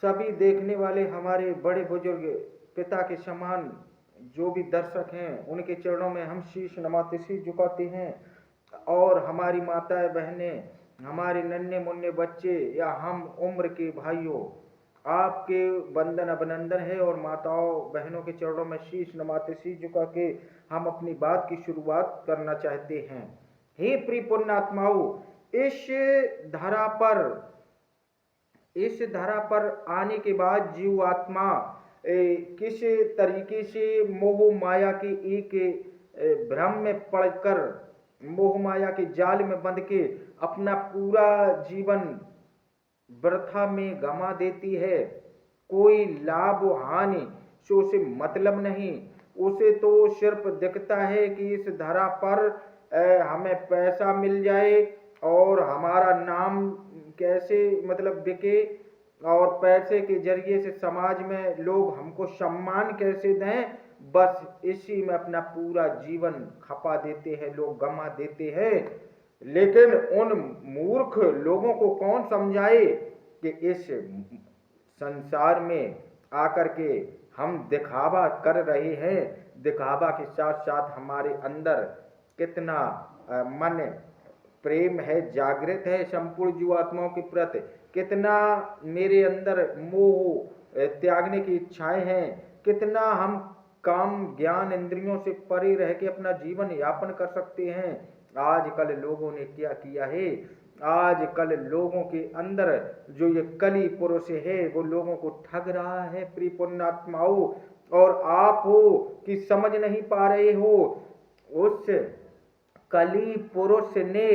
सभी देखने वाले हमारे बड़े बुजुर्ग पिता के समान जो भी दर्शक हैं, उनके चरणों में हम शीश नमाते, शीश झुकाते हैं। और हमारी माताएं बहनें, हमारे नन्हे मुन्ने बच्चे या हम उम्र के भाइयों, आपके वंदन अभिनंदन है। और माताओं बहनों के चरणों में शीश नमाते, शीश झुका के हम अपनी बात की शुरुआत करना चाहते हैं। हे प्रिय पुण्यात्माओं, इस धरा पर इस धरा पर आने के बाद जीव आत्मा किस तरीके से मोह माया के एक भ्रम में पड़कर, मोह माया के जाल में बंध के अपना पूरा जीवन वृथा में गंवा देती है। कोई लाभ हानि से उसे मतलब नहीं। उसे तो सिर्फ दिखता है कि इस धरा पर हमें पैसा मिल जाए और हमारा नाम कैसे मतलब बिके, और पैसे के जरिए से समाज में लोग हमको सम्मान कैसे दें। बस इसी में अपना पूरा जीवन खपा देते हैं, लोग गंवा देते हैं। लेकिन उन मूर्ख लोगों को कौन समझाए कि इस संसार में आकर के हम दिखावा कर रहे हैं। दिखावा के साथ साथ हमारे अंदर कितना मन प्रेम है, जागृत है संपूर्ण जीवात्माओं के प्रति, कितना मेरे अंदर मोह त्यागने की इच्छाएं हैं, कितना हम काम ज्ञान इंद्रियों से परे रह के अपना जीवन यापन कर सकते हैं। आजकल लोगों ने क्या किया है, आजकल लोगों के अंदर जो ये कली पुरुष है वो लोगों को ठग रहा है प्रिय पुण्यात्माओं। और आप हो कि समझ नहीं पा रहे हो, उस कली पुरुष ने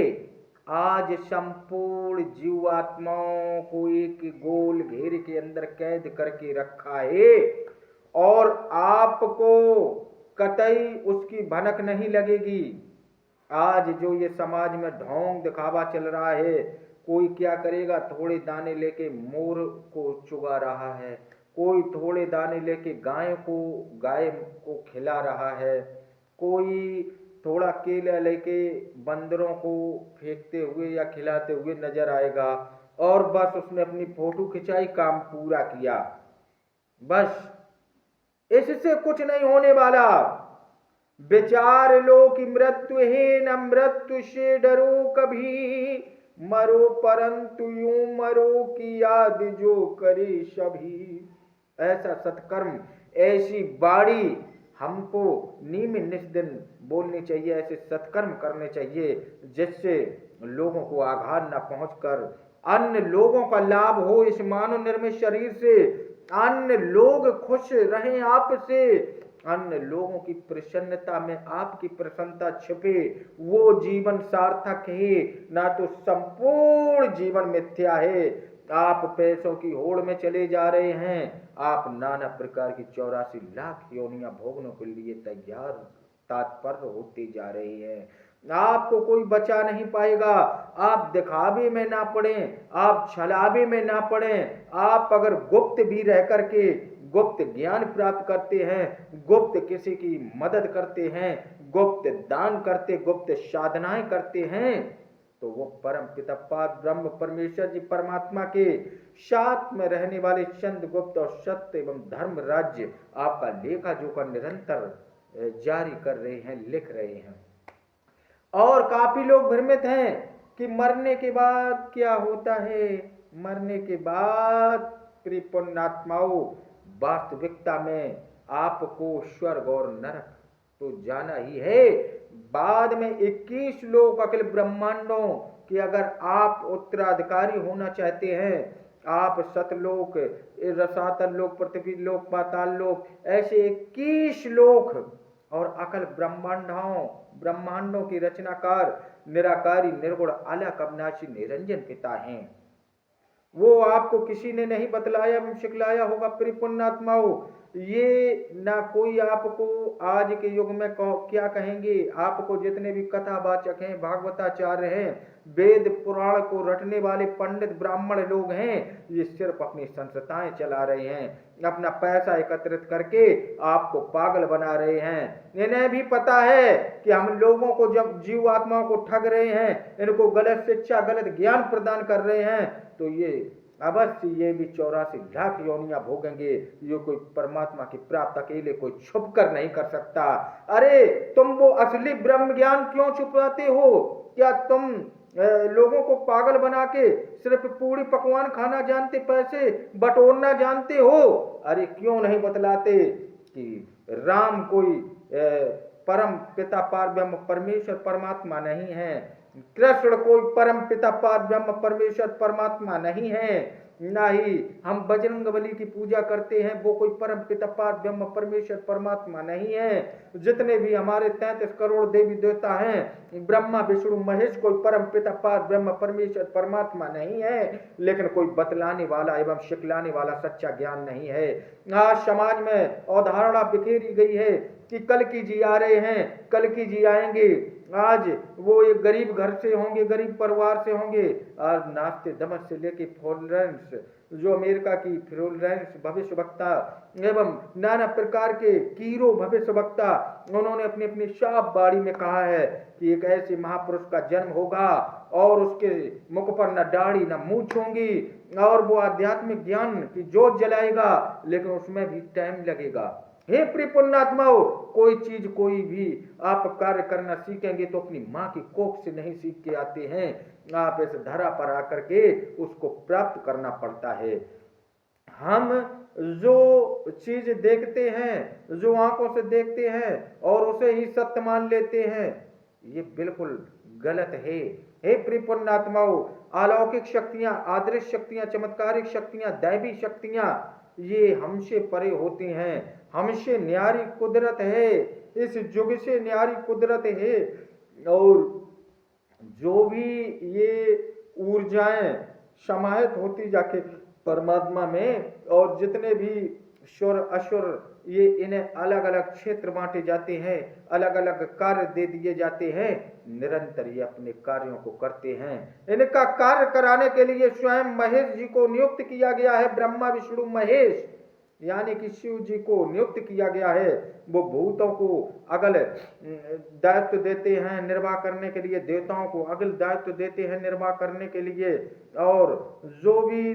आज संपूर्ण जीवात्माओं को एक गोल घेरे के अंदर कैद करके रखा है। और आपको कतई उसकी भनक नहीं लगेगी। आज जो ये समाज में ढोंग दिखावा चल रहा है, कोई क्या करेगा, थोड़े दाने लेके मोर को चुगा रहा है, कोई थोड़े दाने लेके गाय को खिला रहा है, कोई थोड़ा केला लेके बंदरों को फेंकते हुए या खिलाते हुए नजर आएगा। और बस उसने अपनी फोटो खिंचाई, काम पूरा किया। बस इससे कुछ नहीं होने वाला। विचार लो कि मृत्यु है, न मृत्यु से डरो कभी, मरो परंतु यूं मरो कि याद जो करे सभी। ऐसा सत्कर्म, ऐसी बाड़ी हमको नियम निस्दिन बोलनी चाहिए, ऐसे सत्कर्म करने चाहिए जिससे लोगों को आघात न पहुंचकर अन्य लोगों का लाभ हो इस मानव निर्मित शरीर से, अन्य लोग खुश रहें आपसे, अन्य लोगों की प्रसन्नता में आपकी प्रसन्नता छिपे, वो जीवन सार्थक है, ना तो संपूर्ण जीवन मिथ्या है। आप पैसों की होड़ में चले जा रहे हैं, आप नाना प्रकार की 84 लाख योनियां भोगने के लिए तैयार तात्पर्य होते जा रहे हैं। आपको कोई बचा नहीं पाएगा। आप दिखावे में ना पड़े, आप छलावे में ना पड़े। आप अगर गुप्त भी रह करके गुप्त ज्ञान प्राप्त करते हैं, गुप्त किसी की मदद करते हैं, गुप्त दान करते, गुप्त साधनाएं करते हैं, तो वो परम पिता ब्रह्म परमेश्वर जी परमात्मा के साथ में रहने वाले चंद्रगुप्त और सत्य एवं धर्म राज्य आपका लेखा जोखा निरंतर जारी कर रहे हैं, लिख रहे हैं। और काफी लोग भ्रमित हैं कि मरने के बाद क्या होता है। मरने के बाद प्रिय पुण्यात्माओं, वास्तविकता में आपको स्वर्ग और नरक तो जाना ही है। बाद में 21 लोक अखिल ब्रह्मांडों कि अगर आप उत्तराधिकारी होना चाहते हैं, आप सतलोक, रसातल लोक, पृथ्वी लोक, पाताल लोक, ऐसे 21 लोक और अकल ब्रह्मांडों की रचनाकार निराकारी निर्गुण अलग अविनाशी निरंजन पिता हैं। वो आपको किसी ने नहीं बतलाया सिखलाया होगा प्रिय पुण्यात्माओं। ये ना कोई आपको आज के युग में क्या कहेंगे, आपको जितने भी कथावाचक हैं, भागवताचार्य हैं, वेद पुराण को रटने वाले पंडित ब्राह्मण लोग हैं, ये सिर्फ अपनी संस्थाएं चला रहे हैं, अपना पैसा एकत्रित करके आपको पागल बना रहे हैं। इन्हें भी पता है कि हम लोगों को जब जीव आत्माओं को ठग रहे हैं, इनको गलत शिक्षा गलत ज्ञान प्रदान कर रहे हैं, तो ये अवश्य ये भी 84 लाख योनियां भोगेंगे। ये कोई परमात्मा की प्राप्त अकेले कोई छुप कर नहीं कर सकता। अरे तुम वो असली ब्रह्म ज्ञान क्यों छुपाते हो? क्या तुम लोगों को पागल बना के सिर्फ पूरी पकवान खाना जानते, पैसे बटोरना जानते हो? अरे क्यों नहीं बतलाते कि राम कोई परम पिता पार ब्रह्म परमेश्वर परमात्मा नहीं है, कृष्ण कोई परम पिता पार ब्रह्म परमेश्वर परमात्मा नहीं है, ना ही हम बजरंगबली की पूजा करते हैं, वो कोई परम पिता पार ब्रह्म परमेश्वर परमात्मा नहीं है। जितने भी हमारे 33 करोड़ देवी देवता हैं, ब्रह्मा विष्णु महेश कोई परम पिता पार ब्रह्म परमेश्वर परमात्मा नहीं है। लेकिन कोई बतलाने वाला एवं सिखलाने वाला सच्चा ज्ञान नहीं है। आज समाज में अवधारणा बिखेरी गई है कि कल की जी आ रहे हैं, कल की जी आएंगे। आज वो एक गरीब घर से होंगे, गरीब परिवार से होंगे। आज नास्ते दमस से लेके फ्लोरेंस, जो अमेरिका की फ्लोरेंस भविष्यवक्ता एवं नाना प्रकार के कीरो भविष्यवक्ता, उन्होंने अपनी अपनी शाप बाड़ी में कहा है कि एक ऐसे महापुरुष का जन्म होगा और उसके मुख पर न दाढ़ी न मूंछ होंगी, और वो आध्यात्मिक ज्ञान की जोत जलाएगा, लेकिन उसमें भी टाइम लगेगा। हे प्रिय पुण्यात्माओं, कोई चीज कोई भी आप कार्य करना सीखेंगे तो अपनी माँ की कोख से नहीं सीख के आते हैं। आप इस धरा पर आकर के उसको प्राप्त करना पड़ता है। हम जो चीज देखते हैं, जो आंखों से देखते हैं और उसे ही सत्य मान लेते हैं, ये बिल्कुल गलत है। हे प्रिय पुण्यात्माओं, अलौकिक शक्तियां, आदृश्य शक्तियां, चमत्कारिक शक्तियां, दैवी शक्तियां, ये हमसे परे होती हैं। हमसे न्यारी कुदरत है, इस युग से न्यारी कुदरत है। और जो भी ये ऊर्जाएं समाहित होती जाके परमात्मा में, और जितने भी सुर असुर, ये इन्हें अलग अलग क्षेत्र बांटे जाते हैं, अलग अलग कार्य दे दिए जाते हैं। निरंतर ये अपने कार्यों को करते हैं। इनका कार्य कराने के लिए स्वयं महेश जी को नियुक्त किया गया है। ब्रह्मा विष्णु महेश यानी कि शिव जी को नियुक्त किया गया है। वो भूतों को अगल दायित्व देते हैं निर्वाह करने के लिए, देवताओं को अगल दायित्व देते हैं निर्वाह करने के लिए। और जो भी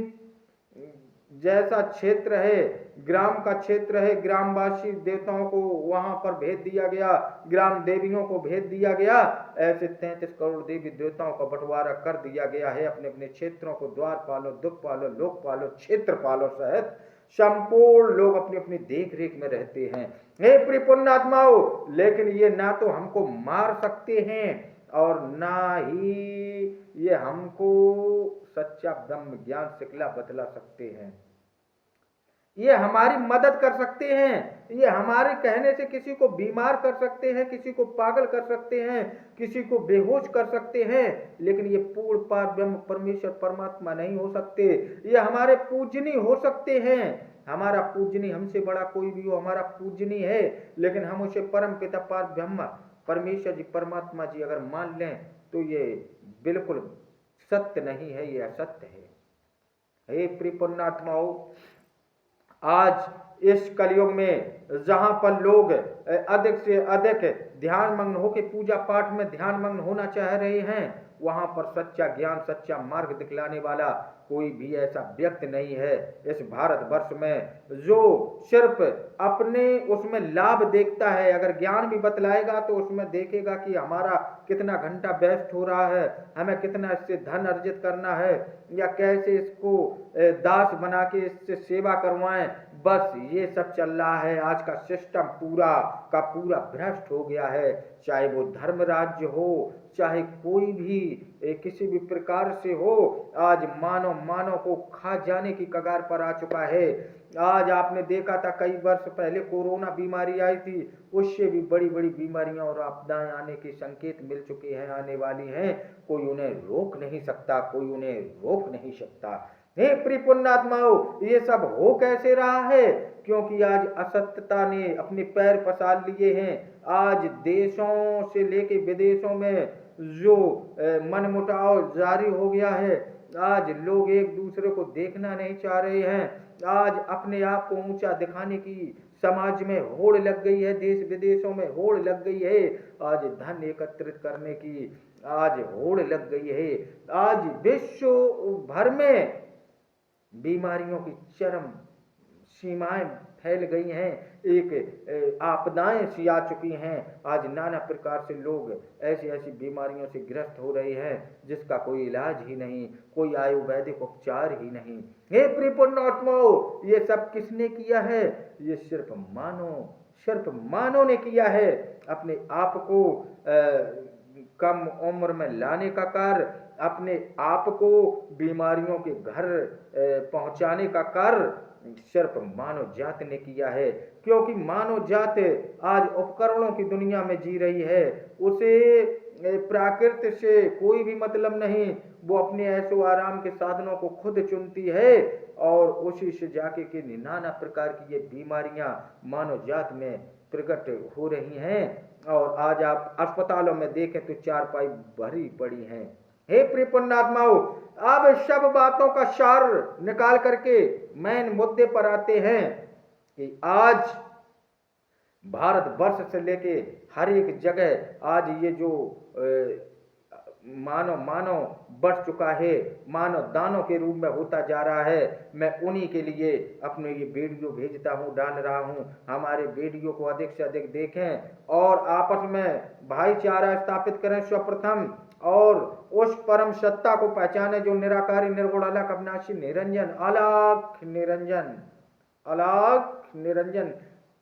जैसा क्षेत्र है, ग्राम का क्षेत्र है, ग्रामवासी देवताओं को वहां पर भेज दिया गया, ग्राम देवियों को भेज दिया गया। ऐसे 33 करोड़ देवी देवताओं का बंटवारा कर दिया गया है अपने अपने क्षेत्रों को। द्वार पालो, दुख पालो, लोक पालो, क्षेत्र पालो सहित संपूर्ण लोग अपनी अपनी देख रेख में रहते हैं। हे प्रिय पुण्यात्माओं, लेकिन ये ना तो हमको मार सकते हैं और ना ही ये हमको सच्चा ब्रह्म ज्ञान सिखला बतला सकते हैं। ये हमारी मदद कर सकते हैं, ये हमारे कहने से किसी को बीमार कर सकते हैं, किसी को पागल कर सकते हैं, किसी को बेहोश कर सकते हैं, लेकिन ये पूर्ण पार ब्रह्म परमेश्वर परमात्मा नहीं हो सकते। ये हमारे पूजनी हो सकते हैं। हमारा पूजनी, हमसे बड़ा कोई भी हो, हमारा पूजनी है, लेकिन हम उसे परम पिता पार ब्रह्म परमेश्वर जी परमात्मा जी अगर मान लें तो ये बिल्कुल सत्य नहीं है, ये असत्य है। हे प्रिय पुण्यात्माओं, आज इस कलयुग में जहां पर लोग अधिक से अधिक ध्यान मग्न होकर पूजा पाठ में ध्यान मग्न होना चाह रहे हैं, वहां पर सच्चा ज्ञान, सच्चा मार्ग दिखलाने वाला कोई भी ऐसा व्यक्ति नहीं है इस भारतवर्ष में जो सिर्फ अपने उसमें लाभ देखता है। अगर ज्ञान भी बतलाएगा तो उसमें देखेगा कि हमारा कितना घंटा वेस्ट हो रहा है, हमें कितना इससे धन अर्जित करना है, या कैसे इसको दास बना के इससे सेवा करवाएं। बस ये सब चल रहा है। आज का सिस्टम पूरा का पूरा भ्रष्ट हो गया है। चाहे वो धर्म राज्य हो, चाहे कोई भी किसी भी प्रकार से हो, आज मानव को खा जाने की कगार पर आ चुका है। आज आपने देखा था कई वर्ष पहले कोरोना बीमारी आई थी, उससे भी बड़ी बड़ी बीमारियां और आपदाएं आने के संकेत मिल चुके हैं, आने वाली हैं। कोई उन्हें रोक नहीं सकता, कोई उन्हें रोक नहीं सकता। हे प्रिय पुण्यात्माओं, ये सब हो कैसे रहा है? क्योंकि आज असत्यता ने अपने पैर पसार लिए हैं। आज देशों से लेके विदेशों में जो मनमुटाव जारी हो गया है, आज लोग एक दूसरे को देखना नहीं चाह रहे हैं। आज अपने आप को ऊंचा दिखाने की समाज में होड़ लग गई है, देश विदेशों में होड़ लग गई है। आज धन एकत्रित करने की आज होड़ लग गई है। आज विश्व भर में बीमारियों की चरम सीमाएं फैल गई हैं, एक आपदाएं सी आ चुकी हैं। आज नाना प्रकार से लोग ऐसी ऐसी बीमारियों से ग्रस्त हो रहे हैं जिसका कोई इलाज ही नहीं, कोई आयुर्वेदिक उपचार ही नहीं। हे प्रिय पुण्यात्माओं, ये सब किसने किया है? ये सिर्फ मानव ने किया है। अपने आप को कम उम्र में लाने का कार्य, अपने आप को बीमारियों के घर पहुंचाने का कार्य सिर्फ मानव जात ने किया है। क्योंकि मानव जात आज उपकरणों की दुनिया में जी रही है, उसे प्राकृत से कोई भी मतलब नहीं। वो अपने ऐशो आराम के साधनों को खुद चुनती है और उसी से जाके के नाना प्रकार की ये बीमारियां मानव जात में प्रकट हो रही हैं। और आज आप अस्पतालों में देखें तो चारपाई भरी पड़ी हैं। हे प्रिय पुण्यात्माओं, अब सब बातों का सार निकाल करके मेन मुद्दे पर आते हैं कि आज भारत वर्ष से लेके हर एक जगह आज ये जो मानव बढ़ चुका है, मानव दानों के रूप में होता जा रहा है। मैं उन्हीं के लिए अपने ये वीडियो भेजता हूँ, डाल रहा हूँ। हमारे वीडियो को अधिक से अधिक देखें और आपस में भाईचारा स्थापित करें सर्वप्रथम, और उस परम सत्ता को पहचाने जो निराकारी निर्गुण अलख अविनाशी निरंजन अलख निरंजन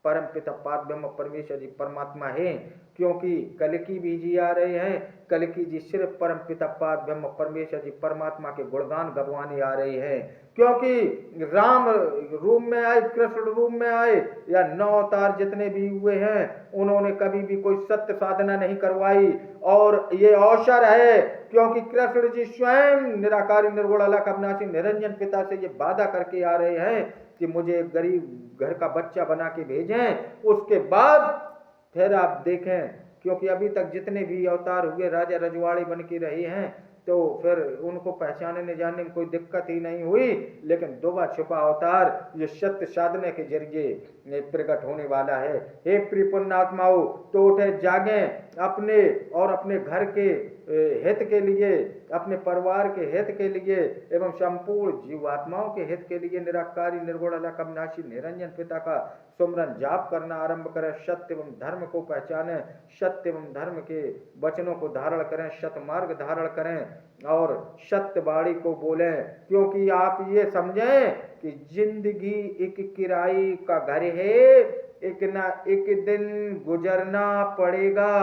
परम पिता पाद ब्रह्म परमेश्वर जी परमात्मा है। क्योंकि कलकी भी जी आ रहे हैं, कलकी जी सिर्फ परम पिता पाद ब्रह्म परमेश्वर जी परमात्मा के गुणगान गवाने आ रहे हैं। क्योंकि राम रूप में आए, कृष्ण रूप में आए, या 9 अवतार जितने भी हुए हैं, उन्होंने कभी भी कोई सत्य साधना नहीं करवाई। और ये अवसर है, क्योंकि कृष्ण जी स्वयं निराकारी निर्गुण अलख अविनाशी निरंजन पिता से ये वादा करके आ रहे हैं कि मुझे एक गरीब घर का बच्चा बना के भेजें, उसके बाद फिर आप देखें। क्योंकि अभी तक जितने भी अवतार हुए राजा रजवाड़े बन के रहे हैं, तो फिर उनको पहचानने जानने में कोई दिक्कत ही नहीं हुई। लेकिन दोबा छुपा अवतार ये सत्य साधने के जरिए प्रकट होने वाला है। हे प्रिय पुण्यात्माओं, तो उठे जागें अपने और अपने घर के हित के लिए, अपने परिवार के हित के लिए एवं संपूर्ण जीवात्माओं के हित के लिए निराकारी निर्गुण अलख अविनाशी निरंजन पिता का सुमरन जाप करना आरंभ करें। सत्य एवं धर्म को पहचानें, सत्य एवं धर्म के वचनों को धारण करें, सत्य मार्ग धारण करें और सत्य वाणी को बोलें। क्योंकि आप ये समझें कि जिंदगी एक किराए का घर है, एक ना एक दिन गुजरना पड़ेगा।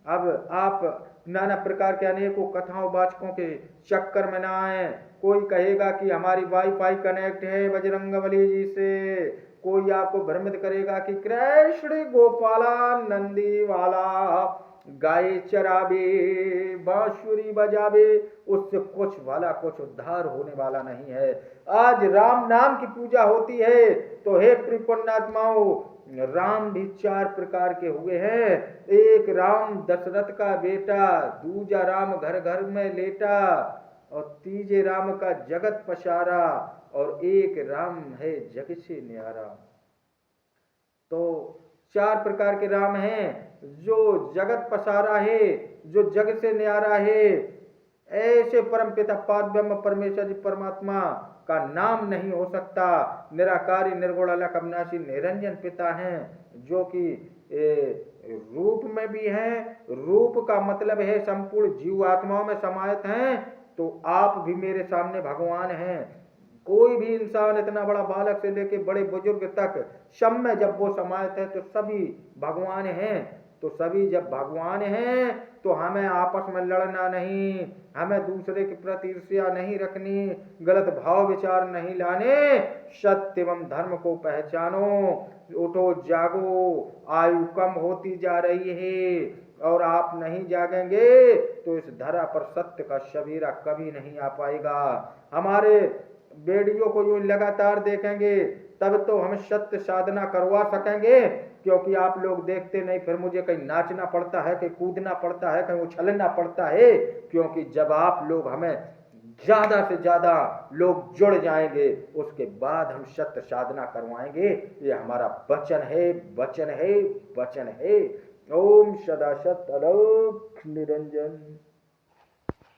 अब आप नाना प्रकार के अनेकों कथाओं वाचकों के चक्कर में ना आए। कोई कहेगा कि हमारी वाईफाई कनेक्ट है बजरंगबली जी से, कोई आपको भ्रमित करेगा कि कृष्ण गोपाला नंदी वाला गाय चरावे बांसुरी बजावे, उससे कुछ उद्धार होने वाला नहीं है। आज राम नाम की पूजा होती है, तो हे प्रिय पुण्यात्माओं, राम भी 4 प्रकार के हुए हैं। एक राम दशरथ का बेटा, दूजा राम घर घर में लेटा, और तीजे राम का जगत पसारा, और एक राम है जग से न्यारा। तो 4 प्रकार के राम हैं, जो जगत पसारा है, जो जग से न्यारा है। ऐसे परम पिता पाद ब्रह्म परमेश्वर जी परमात्मा का नाम नहीं हो सकता। निराकारी निर्गुण अलख अविनाशी निरंजन पिता हैं, जो कि रूप में भी हैं। रूप का मतलब है संपूर्ण जीव आत्माओं में समाहित हैं। तो आप भी मेरे सामने भगवान हैं। कोई भी इंसान, इतना बड़ा बालक से लेके बड़े बुजुर्ग तक, सब में जब वो समाहित है तो सभी भगवान हैं। तो सभी जब भगवान हैं तो हमें आपस में लड़ना नहीं, हमें दूसरे के प्रति ईर्ष्या नहीं रखनी, गलत भाव विचार नहीं लाने। सत्य एवं धर्म को पहचानो, उठो जागो। आयु कम होती जा रही है और आप नहीं जागेंगे तो इस धरा पर सत्य का सवेरा कभी नहीं आ पाएगा। हमारे वीडियो को यूं लगातार देखेंगे तब तो हम सत्य साधना करवा सकेंगे। क्योंकि आप लोग देखते नहीं, फिर मुझे कहीं नाचना पड़ता है, कहीं कूदना पड़ता है, कहीं उछलना पड़ता है। क्योंकि जब आप लोग, हमें ज्यादा से ज्यादा लोग जुड़ जाएंगे, उसके बाद हम सत्य साधना करवाएंगे। ये हमारा वचन है, वचन है, वचन है। ओम सदा सत अलख निरंजन।